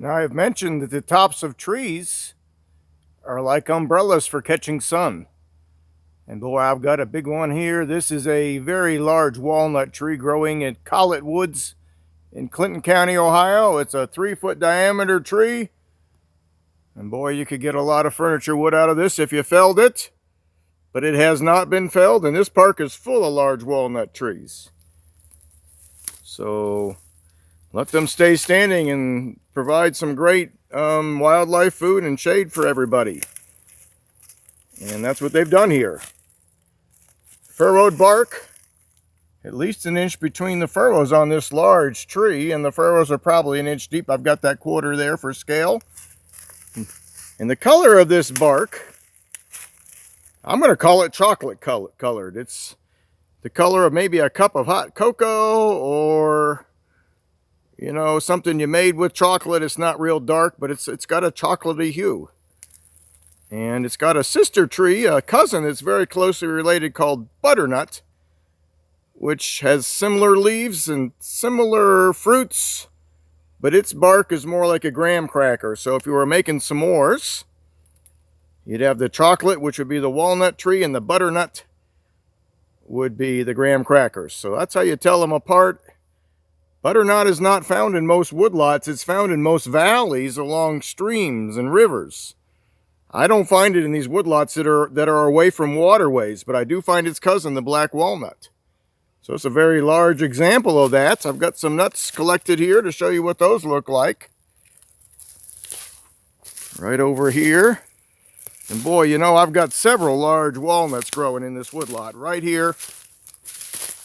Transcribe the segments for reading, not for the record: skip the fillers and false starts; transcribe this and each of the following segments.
Now, I've mentioned that the tops of trees are like umbrellas for catching sun. And boy, I've got a big one here. This is a very large walnut tree growing at Collet Woods in Clinton County, Ohio. It's a 3-foot diameter tree. And boy, you could get a lot of furniture wood out of this if you felled it. But it has not been felled, and this park is full of large walnut trees. So let them stay standing and provide some great wildlife food and shade for everybody. And that's what they've done here. Furrowed bark, at least an inch between the furrows on this large tree, and the furrows are probably an inch deep. I've got that quarter there for scale. And the color of this bark, I'm going to call it chocolate colored. It's the color of maybe a cup of hot cocoa, or something you made with chocolate. It's not real dark, but it's got a chocolatey hue. And it's got a sister tree, a cousin that's very closely related, called butternut, which has similar leaves and similar fruits, but its bark is more like a graham cracker. So if you were making s'mores, you'd have the chocolate, which would be the walnut tree, and the butternut would be the graham crackers. So that's how you tell them apart. Butternut is not found in most woodlots. It's found in most valleys along streams and rivers. I don't find it in these woodlots that are away from waterways, but I do find its cousin, the black walnut. So it's a very large example of that. I've got some nuts collected here to show you what those look like. Right over here. And boy, I've got several large walnuts growing in this woodlot right here.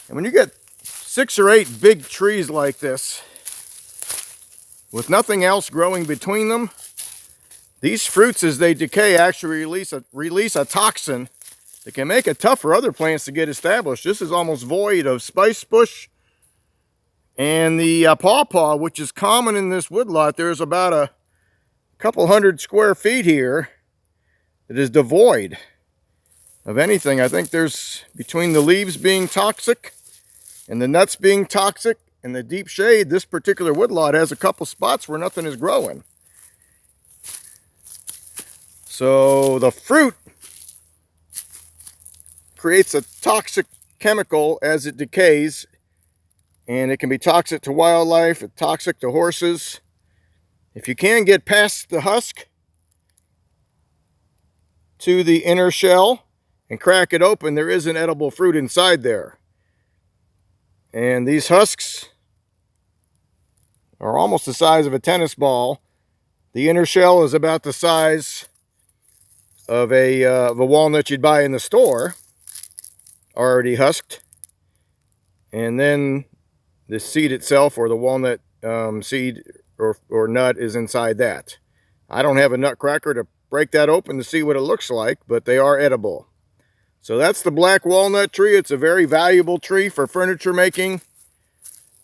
And when you get 6 or 8 big trees like this, with nothing else growing between them, these fruits, as they decay, actually release a toxin that can make it tough for other plants to get established. This is almost void of spice bush. And the pawpaw, which is common in this woodlot, there's about a couple hundred square feet here that is devoid of anything. I think there's, between the leaves being toxic and the nuts being toxic and the deep shade, this particular woodlot has a couple spots where nothing is growing. So the fruit creates a toxic chemical as it decays, and it can be toxic to wildlife, it's toxic to horses. If you can get past the husk to the inner shell and crack it open, there is an edible fruit inside there. And these husks are almost the size of a tennis ball. The inner shell is about the size of a walnut you'd buy in the store, already husked. And then the seed itself, or the walnut seed or nut, is inside that. I don't have a nut cracker to break that open to see what it looks like, but they are edible. So that's the black walnut tree. It's a very valuable tree for furniture making.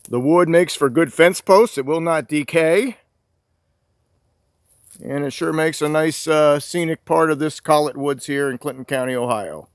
The wood makes for good fence posts. It will not decay. And it sure makes a nice scenic part of this Collet Woods here in Clinton County, Ohio.